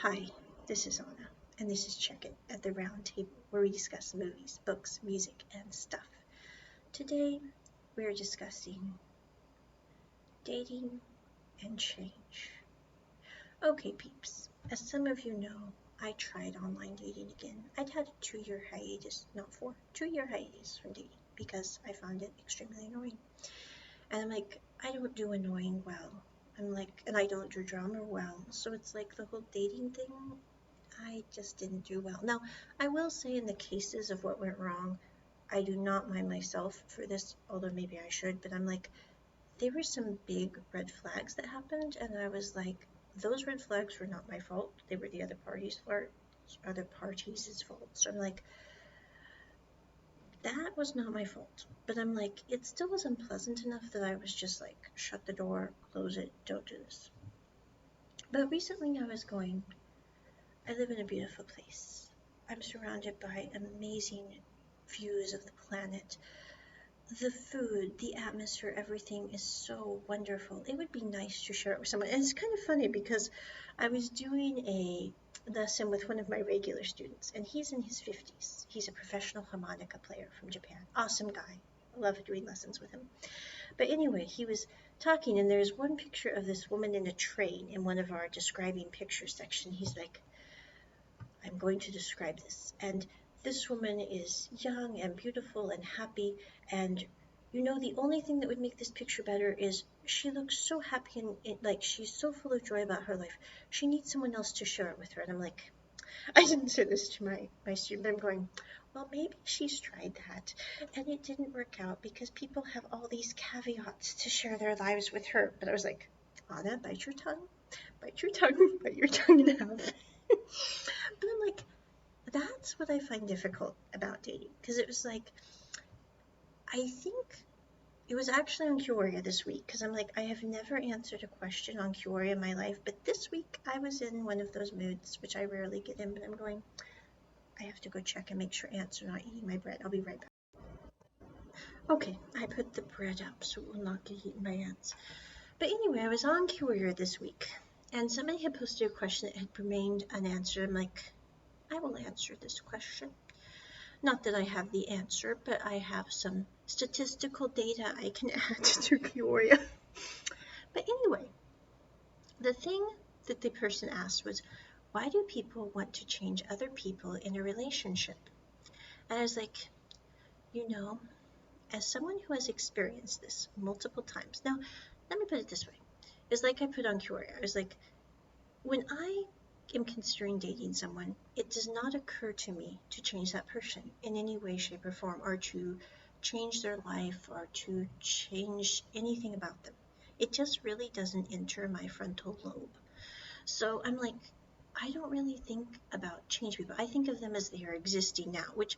Hi, this is Anna, and this is Check It at the Round Table, where we discuss movies, books, music, and stuff. Today, we are discussing dating and change. Okay, peeps, as some of you know, I tried online dating again. I'd had a 2 year hiatus, not four, 2 year hiatus from dating because I found it extremely annoying. And I'm like, I don't do annoying well. I'm like, and I don't do drama well. So it's like the whole dating thing I just didn't do well. Now, I will say in the cases of what went wrong, I do not mind myself for this, although maybe I should, but I'm like, there were some big red flags that happened, and I was like, those red flags were not my fault. They were the other parties' fault. So I'm like, that was not my fault. But I'm like, it still was unpleasant enough that I was just like, shut the door, close it, don't do this. But recently I was going, I live in a beautiful place. I'm surrounded by amazing views of the planet. The food, the atmosphere, everything is so wonderful. It would be nice to share it with someone. And it's kind of funny because I was doing a lesson with one of my regular students, and he's in his 50s. He's a professional harmonica player from Japan. Awesome guy. I love doing lessons with him. But anyway, he was talking, and there's one picture of this woman in a train in one of our describing pictures section. He's like, I'm going to describe this. And this woman is young and beautiful and happy. And the only thing that would make this picture better is she looks so happy and like she's so full of joy about her life. She needs someone else to share it with her. And I'm like, I didn't say this to my student, but I'm going, well, maybe she's tried that and it didn't work out because people have all these caveats to share their lives with her. But I was like, Anna, bite your tongue, bite your tongue in half. But I'm like, that's what I find difficult about dating. Because it was like, I think it was actually on Curia this week. Because I'm like, I have never answered a question on Curia in my life. But this week I was in one of those moods, which I rarely get in. But I'm going, I have to go check and make sure ants are not eating my bread. I'll be right back. Okay, I put the bread up so it will not get eaten by ants. But anyway, I was on Curia this week. And somebody had posted a question that had remained unanswered. I'm like, I will answer this question. Not that I have the answer, but I have some statistical data I can add to Peoria. But anyway, the thing that the person asked was, why do people want to change other people in a relationship? And I was like, you know, as someone who has experienced this multiple times, now let me put it this way. It's like I put on Peoria. I was like, when I am considering dating someone, it does not occur to me to change that person in any way, shape, or form, or to change their life, or to change anything about them. It just really doesn't enter my frontal lobe. So I'm like, I don't really think about change people. I think of them as they are existing now, which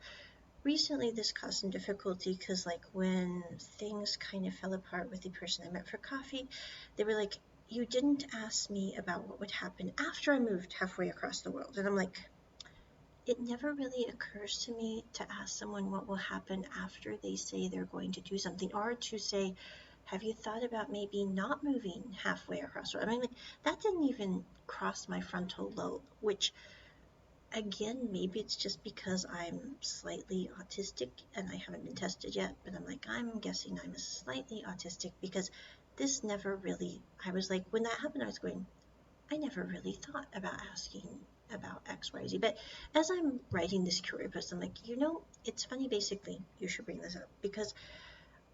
recently this caused some difficulty because like when things kind of fell apart with the person I met for coffee, they were like, you didn't ask me about what would happen after I moved halfway across the world. And I'm like, it never really occurs to me to ask someone what will happen after they say they're going to do something, or to say, have you thought about maybe not moving halfway across the world? I mean, like, that didn't even cross my frontal lobe, which again, maybe it's just because I'm slightly autistic and I haven't been tested yet, but I'm like, I'm guessing I'm slightly autistic because this never really, I was like, when that happened, I was going, I never really thought about asking about X, Y, Z. But as I'm writing this career post, I'm like, it's funny, basically, you should bring this up because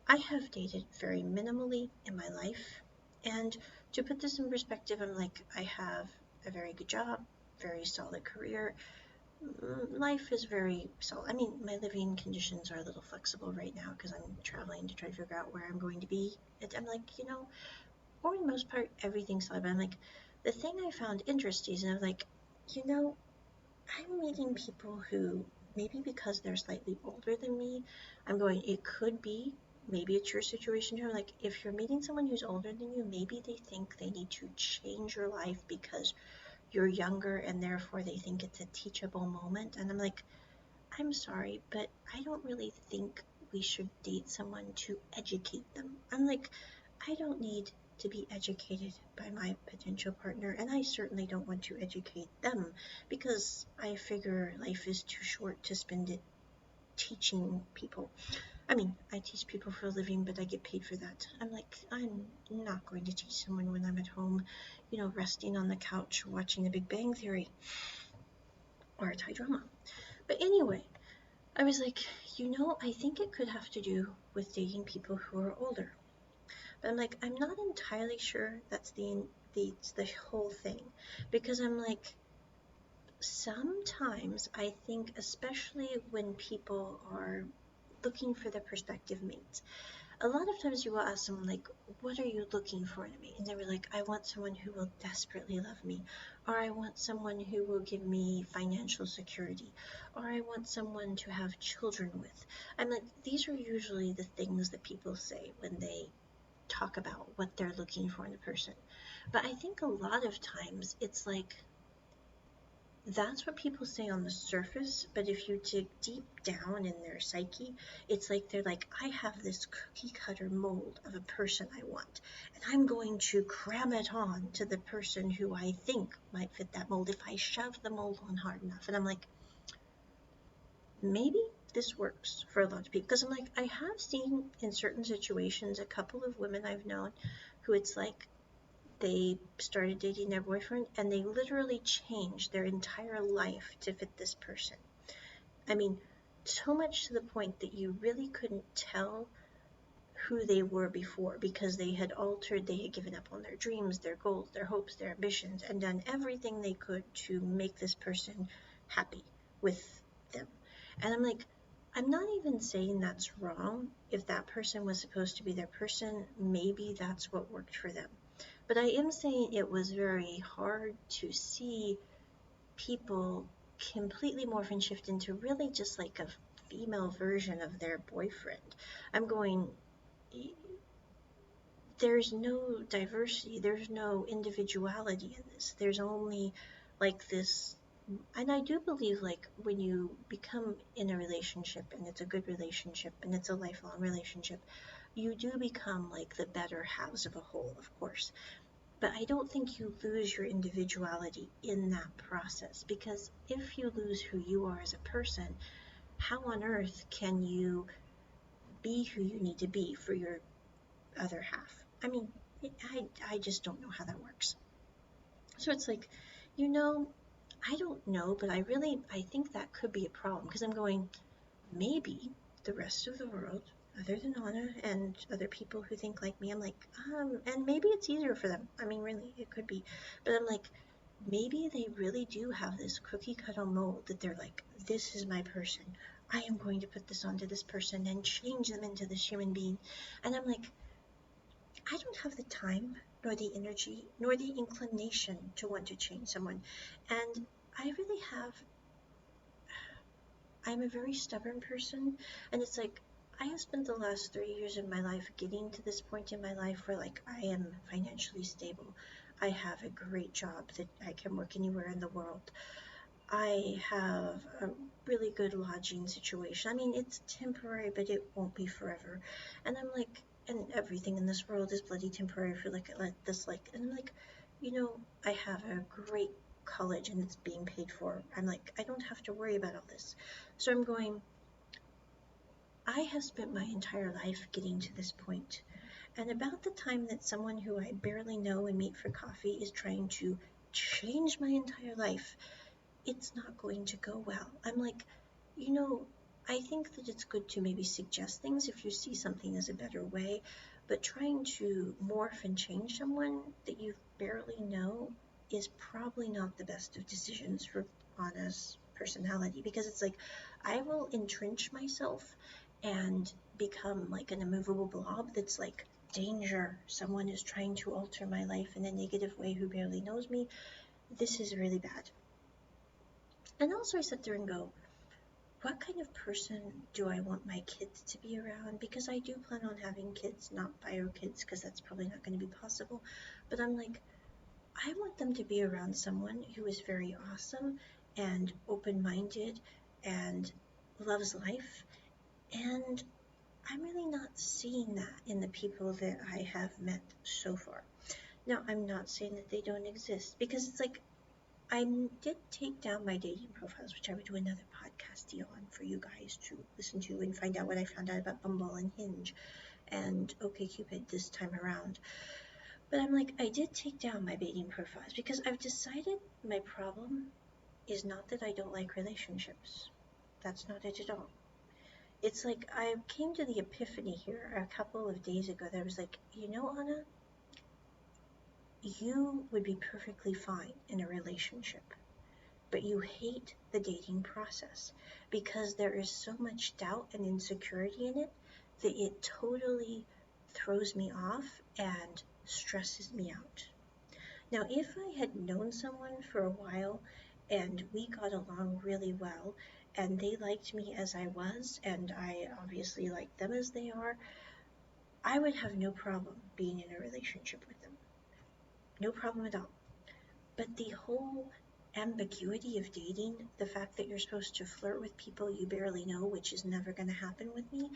I have dated very minimally in my life. And to put this in perspective, I'm like, I have a very good job, very solid career. Life is very solid. I mean, my living conditions are a little flexible right now because I'm traveling to try to figure out where I'm going to be. I'm like, for the most part, everything's solid. But I'm like, the thing I found interesting is, I'm like, you know, I'm meeting people who maybe because they're slightly older than me, I'm going, it could be, maybe it's your situation too. Like, if you're meeting someone who's older than you, maybe they think they need to change your life because you're younger and therefore they think it's a teachable moment. And I'm like, I'm sorry, but I don't really think we should date someone to educate them. I'm like, I don't need to be educated by my potential partner, and I certainly don't want to educate them because I figure life is too short to spend it teaching people. I mean, I teach people for a living, but I get paid for that. I'm like, I'm not going to teach someone when I'm at home, resting on the couch watching The Big Bang Theory or a Thai drama. But anyway, I was like, I think it could have to do with dating people who are older. But I'm like, I'm not entirely sure that's the whole thing, because I'm like, sometimes I think, especially when people are looking for their prospective mates, a lot of times you will ask someone like, what are you looking for in a mate? And they were like, I want someone who will desperately love me, or I want someone who will give me financial security, or I want someone to have children with. I'm like, these are usually the things that people say when they talk about what they're looking for in a person. But I think a lot of times it's like, that's what people say on the surface, but if you dig deep down in their psyche, it's like they're like, I have this cookie cutter mold of a person I want, and I'm going to cram it on to the person who I think might fit that mold if I shove the mold on hard enough. And I'm like, maybe this works for a lot of people, because I'm like, I have seen in certain situations a couple of women I've known who it's like they started dating their boyfriend and they literally changed their entire life to fit this person. I mean, so much to the point that you really couldn't tell who they were before, because they had altered, they had given up on their dreams, their goals, their hopes, their ambitions, and done everything they could to make this person happy with them. And I'm like, I'm not even saying that's wrong. If that person was supposed to be their person, maybe that's what worked for them. But I am saying it was very hard to see people completely morph and shift into really just like a female version of their boyfriend. I'm going, there's no diversity, there's no individuality in this. There's only like this. And I do believe, like, when you become in a relationship and it's a good relationship and it's a lifelong relationship, you do become like the better halves of a whole, of course. But I don't think you lose your individuality in that process, because if you lose who you are as a person, how on earth can you be who you need to be for your other half? I mean, I just don't know how that works. So it's like, I don't know, but I think that could be a problem, because I'm going, maybe the rest of the world, other than Anna and other people who think like me, I'm like, and maybe it's easier for them. I mean, really, it could be. But I'm like, maybe they really do have this cookie cutter mold that they're like, this is my person. I am going to put this onto this person and change them into this human being. And I'm like, I don't have the time, nor the energy, nor the inclination to want to change someone. And I really have I'm a very stubborn person, and it's like, I have spent the last 3 years of my life getting to this point in my life where, like, I am financially stable. I have a great job that I can work anywhere in the world. I have a really good lodging situation. I mean, it's temporary, but it won't be forever. And I'm like, and everything in this world is bloody temporary for like this, like, and I'm like, I have a great college and it's being paid for. I'm like, I don't have to worry about all this. So I'm going, I have spent my entire life getting to this point. And about the time that someone who I barely know and meet for coffee is trying to change my entire life, it's not going to go well. I'm like, you know, I think that it's good to maybe suggest things if you see something as a better way, but trying to morph and change someone that you barely know is probably not the best of decisions for Anna's personality, because it's like, I will entrench myself and become like an immovable blob that's like, danger, someone is trying to alter my life in a negative way who barely knows me. This is really bad. And also I sit there and go, what kind of person do I want my kids to be around? Because I do plan on having kids, not bio kids, because that's probably not going to be possible. But I'm like, I want them to be around someone who is very awesome and open-minded and loves life. And I'm really not seeing that in the people that I have met so far. Now, I'm not saying that they don't exist because it's like I did take down my dating profiles, which I would do another podcast deal on for you guys to listen to and find out what I found out about Bumble and Hinge and OkCupid this time around. But I'm like, I did take down my dating profiles because I've decided my problem is not that I don't like relationships. That's not it at all. It's like I came to the epiphany here a couple of days ago that I was like, Anna, you would be perfectly fine in a relationship, but you hate the dating process because there is so much doubt and insecurity in it that it totally throws me off and stresses me out. Now, if I had known someone for a while and we got along really well and they liked me as I was and I obviously liked them as they are, I would have no problem being in a relationship with them. No problem at all. But the whole ambiguity of dating, the fact that you're supposed to flirt with people you barely know, which is never going to happen with me,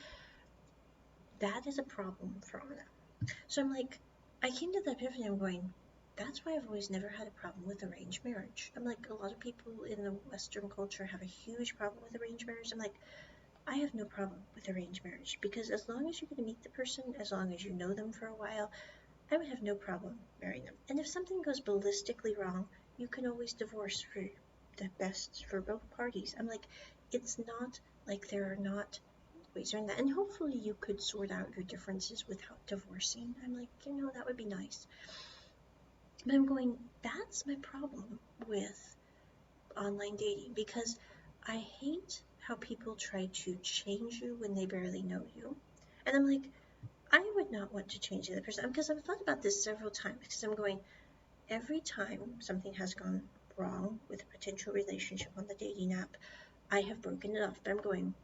that is a problem for Anna. So I'm like, I came to the epiphany, I'm going, that's why I've always never had a problem with arranged marriage. I'm like, a lot of people in the Western culture have a huge problem with arranged marriage. I'm like, I have no problem with arranged marriage because as long as you're going to meet the person, as long as you know them for a while, I would have no problem marrying them. And if something goes ballistically wrong, you can always divorce for the best for both parties. I'm like, it's not like there are not ways around that. And hopefully you could sort out your differences without divorcing. I'm like, that would be nice. But I'm going, that's my problem with online dating because I hate how people try to change you when they barely know you. And I'm like, I would not want to change the other person because I've thought about this several times because I'm going, every time something has gone wrong with a potential relationship on the dating app, I have broken it off. But I'm going,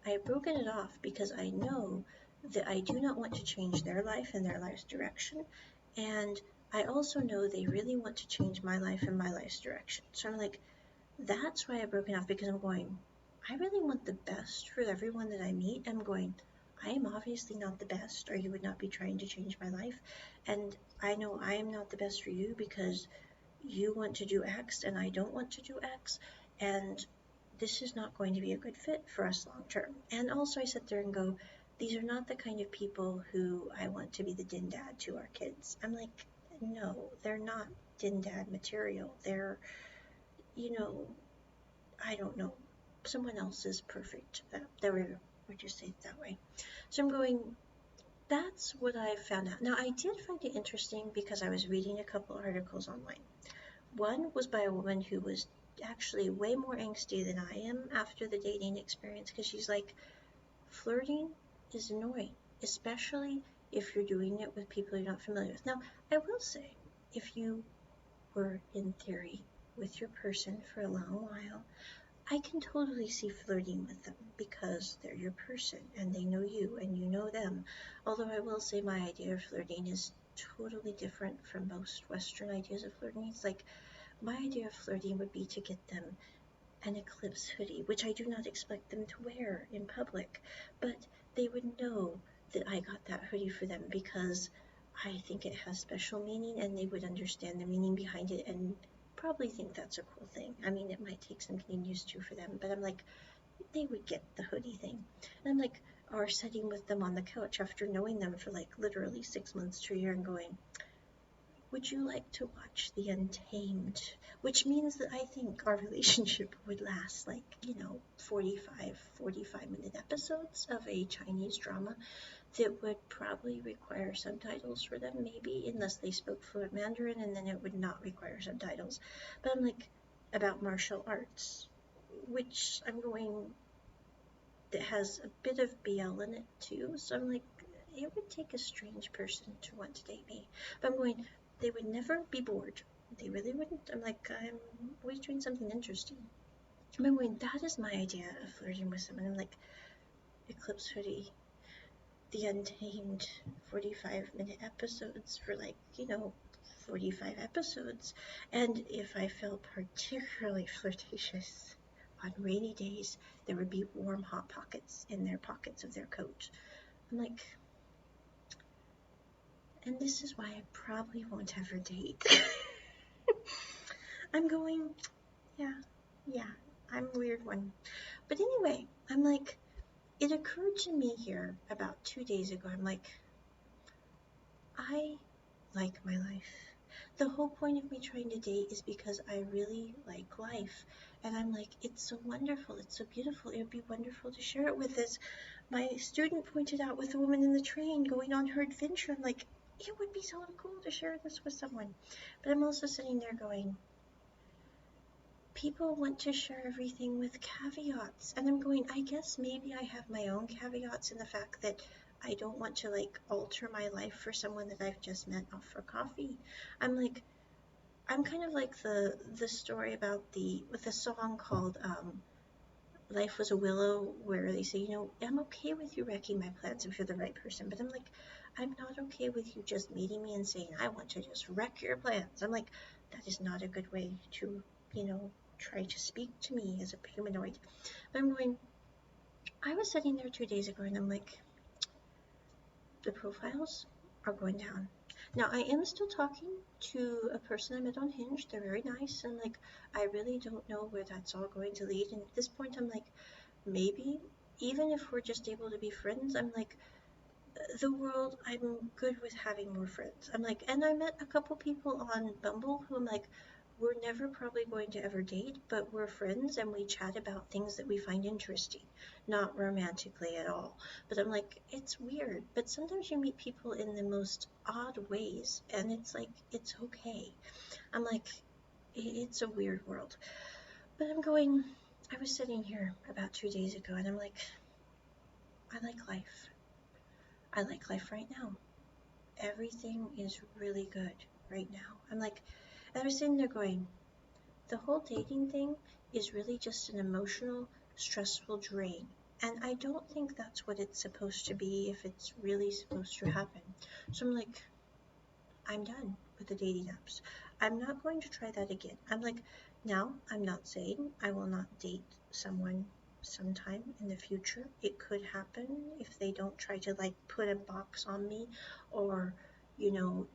I have broken it off because I know that I do not want to change their life and their life's direction. And I also know they really want to change my life and my life's direction. So I'm like, that's why I've broken off because I'm going, I really want the best for everyone that I meet. I'm going, I am obviously not the best, or you would not be trying to change my life. And I know I am not the best for you because you want to do X and I don't want to do X. And this is not going to be a good fit for us long term. And also, I sit there and go, these are not the kind of people who I want to be the din dad to our kids. I'm like, no, they're not din dad material. They're, I don't know. Someone else is perfect. We'll just say it that way. So I'm going, that's what I found out. Now, I did find it interesting because I was reading a couple articles online. One was by a woman who was actually way more angsty than I am after the dating experience because she's like, flirting is annoying, especially if you're doing it with people you're not familiar with. Now, I will say, if you were in theory with your person for a long while, I can totally see flirting with them because they're your person and they know you and you know them. Although I will say my idea of flirting is totally different from most Western ideas of flirting. It's like my idea of flirting would be to get them an eclipse hoodie, which I do not expect them to wear in public, but they would know that I got that hoodie for them because I think it has special meaning and they would understand the meaning behind it and probably think that's a cool thing. I mean, it might take some getting used to for them, but I'm like, they would get the hoodie thing. And I'm like, or sitting with them on the couch after knowing them for like literally 6 months to a year and going, would you like to watch The Untamed? Which means that I think our relationship would last like, 45-minute episodes of a Chinese drama that would probably require subtitles for them, maybe, unless they spoke fluent Mandarin, and then it would not require subtitles. But I'm like, about martial arts, which I'm going, that has a bit of BL in it too. So I'm like, it would take a strange person to want to date me. But I'm going, they would never be bored. They really wouldn't. I'm like, I'm always doing something interesting. I'm going, that is my idea of flirting with someone. I'm like, Eclipse Hoodie, The Untamed, 45-minute episodes for 45 episodes. And if I felt particularly flirtatious on rainy days, there would be warm Hot Pockets in their pockets of their coat. I'm like, And this is why I probably won't ever date. I'm going, yeah, yeah, I'm a weird one. But anyway, I'm like, it occurred to me here about 2 days ago. I'm like, I like my life. The whole point of me trying to date is because I really like life. And I'm like, it's so wonderful. It's so beautiful. It would be wonderful to share it with us. My student pointed out with the woman in the train going on her adventure. I'm like, it would be so cool to share this with someone. But I'm also sitting there going, people want to share everything with caveats. And I'm going, I guess maybe I have my own caveats in the fact that I don't want to like alter my life for someone that I've just met off for coffee. I'm like, I'm kind of like the story about the with a song called Life Was a Willow, where they say, I'm okay with you wrecking my plans if you're the right person, but I'm like, I'm not okay with you just meeting me and saying I want to just wreck your plans. I'm like, that is not a good way to, try to speak to me as a humanoid. But I'm going, I was sitting there 2 days ago and I'm like, the profiles are going down. Now, I am still talking to a person I met on Hinge. They're very nice, and like, I really don't know where that's all going to lead. And at this point, I'm like, maybe, even if we're just able to be friends, I'm like, the world, I'm good with having more friends. I'm like, and I met a couple people on Bumble who I'm like, we're never probably going to ever date, but we're friends and we chat about things that we find interesting, not romantically at all. But I'm like, it's weird. But sometimes you meet people in the most odd ways, and it's like, it's okay. I'm like, it's a weird world. But I'm going, I was sitting here about 2 days ago, and I'm like, I like life. I like life right now. Everything is really good right now. I'm like, and I was sitting there going, the whole dating thing is really just an emotional, stressful drain. And I don't think that's what it's supposed to be if it's really supposed to happen. So I'm like, I'm done with the dating apps. I'm not going to try that again. I'm like, now I'm not saying I will not date someone sometime in the future. It could happen if they don't try to like put a box on me or, you know,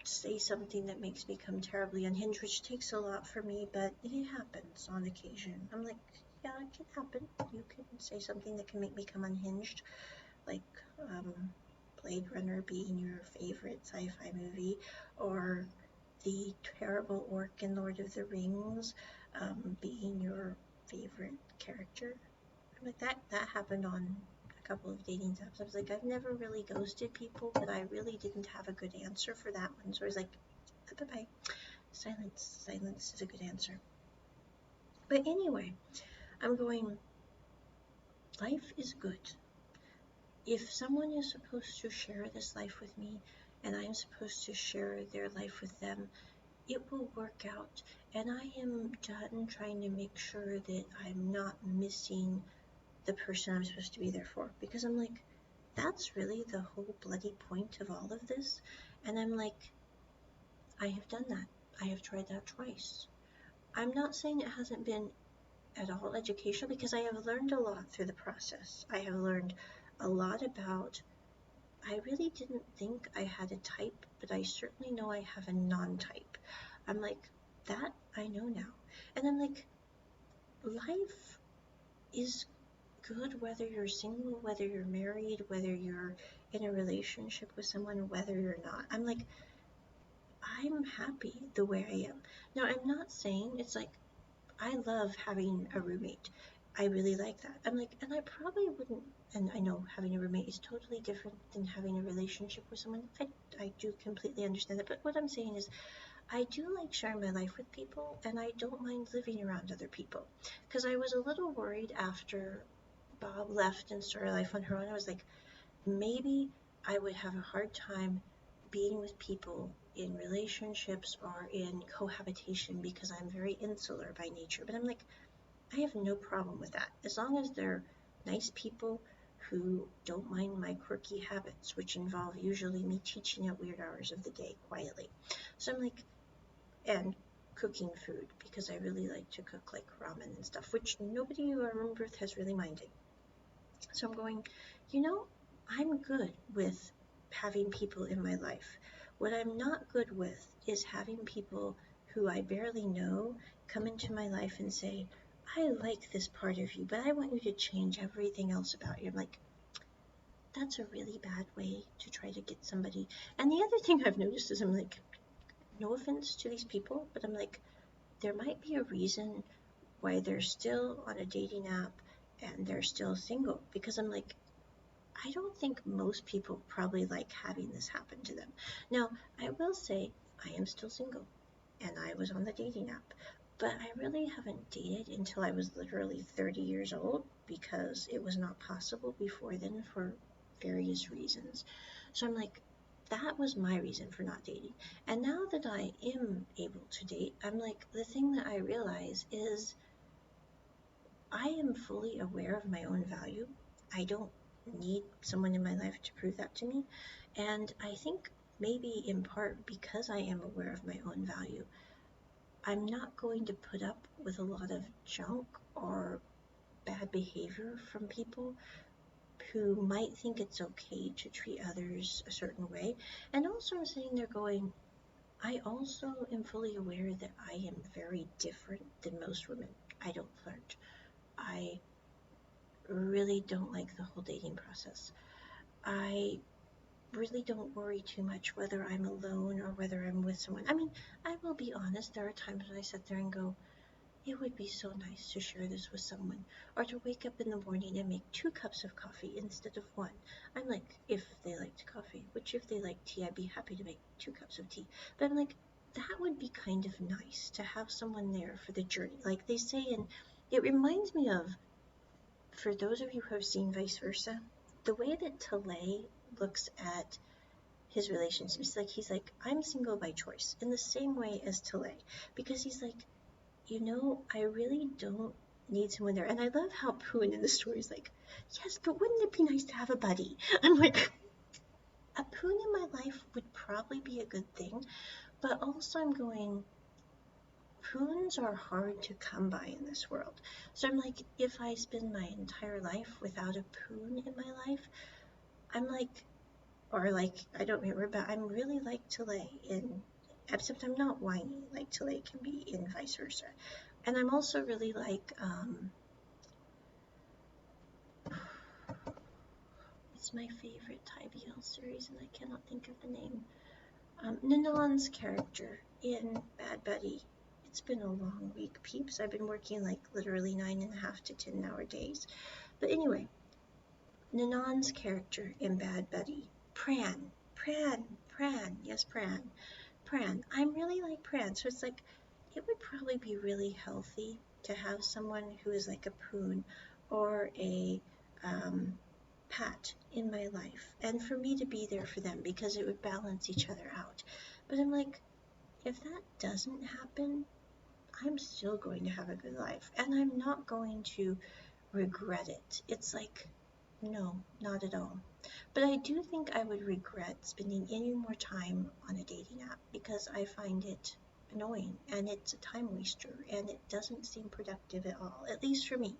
say something that makes me come terribly unhinged, which takes a lot for me, but it happens on occasion. I'm like, yeah, it can happen. You can say something that can make me come unhinged, like um, Blade Runner being your favorite sci-fi movie, or the terrible orc in Lord of the Rings being your favorite character. I'm like, that happened on a couple of dating apps. I was like, I've never really ghosted people, but I really didn't have a good answer for that one. So I was like, bye-bye. Silence is a good answer. But anyway, I'm going, life is good. If someone is supposed to share this life with me and I'm supposed to share their life with them, it will work out. And I am done trying to make sure that I'm not missing the person I'm supposed to be there for. Because I'm like, that's really the whole bloody point of all of this. And I'm like, I have done that. I have tried that twice. I'm not saying it hasn't been at all educational because I have learned a lot through the process. I have learned a lot about, I really didn't think I had a type, but I certainly know I have a non-type. I'm like, that I know now. And I'm like, life is good whether you're single, whether you're married, whether you're in a relationship with someone, whether you're not. I'm like, I'm happy the way I am. Now, I'm not saying it's like, I love having a roommate. I really like that. I'm like, and I probably wouldn't, and I know having a roommate is totally different than having a relationship with someone. I do completely understand that. But what I'm saying is, I do like sharing my life with people, and I don't mind living around other people. Because I was a little worried after Bob left and started life on her own. I was like, maybe I would have a hard time being with people in relationships or in cohabitation because I'm very insular by nature. But I'm like, I have no problem with that as long as they're nice people who don't mind my quirky habits, which involve usually me teaching at weird hours of the day quietly. So I'm like, and cooking food because I really like to cook like ramen and stuff, which nobody who I remember with has really minded. So I'm going, you know, I'm good with having people in my life. What I'm not good with is having people who I barely know come into my life and say, I like this part of you, but I want you to change everything else about you. I'm like, that's a really bad way to try to get somebody. And the other thing I've noticed is I'm like, no offense to these people, but I'm like, there might be a reason why they're still on a dating app and they're still single. Because I'm like, I don't think most people probably like having this happen to them. Now, I will say I am still single and I was on the dating app, but I really haven't dated until I was literally 30 years old because it was not possible before then for various reasons. So I'm like, that was my reason for not dating. And now that I am able to date, I'm like, the thing that I realize is I am fully aware of my own value. I don't need someone in my life to prove that to me. And I think maybe in part because I am aware of my own value, I'm not going to put up with a lot of junk or bad behavior from people who might think it's okay to treat others a certain way. And also, I'm sitting there going, I also am fully aware that I am very different than most women. I don't flirt. I really don't like the whole dating process. I really don't worry too much whether I'm alone or whether I'm with someone. I mean, I will be honest, there are times when I sit there and go, it would be so nice to share this with someone, or to wake up in the morning and make 2 cups of coffee instead of one. I'm like, if they liked coffee, which if they like tea, I'd be happy to make 2 cups of tea. But I'm like, that would be kind of nice to have someone there for the journey. Like they say, and it reminds me of, for those of you who have seen Vice Versa, the way that Talay looks at his relationships, like he's like, I'm single by choice, in the same way as Talay, because he's like, I really don't need someone there. And I love how Poon in the story is like, yes, but wouldn't it be nice to have a buddy? I'm like, a Poon in my life would probably be a good thing, but also I'm going, Poons are hard to come by in this world. So I'm like, if I spend my entire life without a Poon in my life, I'm like, or like, I don't remember, but I'm really like Talay in, except I'm not whiny like Talay can be in Vice Versa. And I'm also really like, it's my favorite IBL series and I cannot think of the name. Nanon's character in Bad Buddy. It's been a long week, peeps. I've been working like literally 9.5 to 10 hour days. But anyway, Nanon's character in Bad Buddy. Pran. Yes, Pran. I'm really like Pran. So it's like, it would probably be really healthy to have someone who is like a Poon or a Pat in my life, and for me to be there for them because it would balance each other out. But I'm like, if that doesn't happen, I'm still going to have a good life and I'm not going to regret it. It's like, no, not at all. But I do think I would regret spending any more time on a dating app because I find it annoying and it's a time waster and it doesn't seem productive at all, at least for me.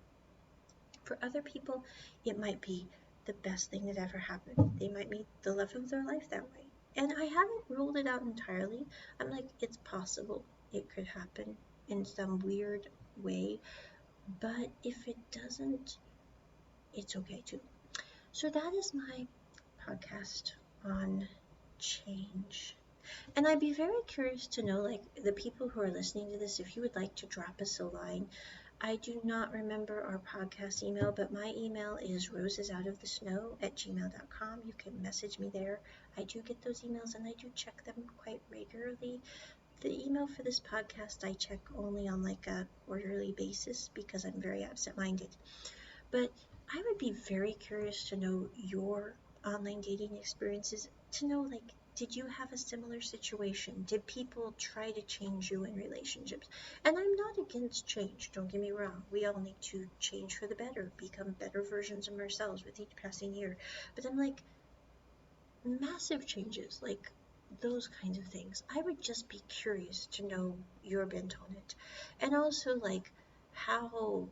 For other people, it might be the best thing that ever happened. They might meet the love of their life that way. And I haven't ruled it out entirely. I'm like, it's possible it could happen in some weird way. But if it doesn't, it's okay too. So that is my podcast on change. And I'd be very curious to know, like, the people who are listening to this, if you would like to drop us a line. I do not remember our podcast email, but my email is rosesoutofthesnow@gmail.com. You can message me there. I do get those emails and I do check them quite regularly. The email for this podcast I check only on like a quarterly basis because I'm very absent-minded. But I would be very curious to know your online dating experiences, to know, like, did you have a similar situation? Did people try to change you in relationships? And I'm not against change, don't get me wrong. We all need to change for the better, become better versions of ourselves with each passing year. But I'm like, massive changes, like those kinds of things. I would just be curious to know your bent on it. And also, like, how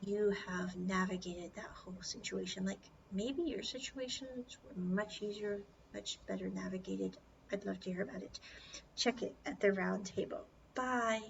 you have navigated that whole situation. Like, maybe your situations were much easier much better navigated. I'd love to hear about it. Check it at the round table. Bye.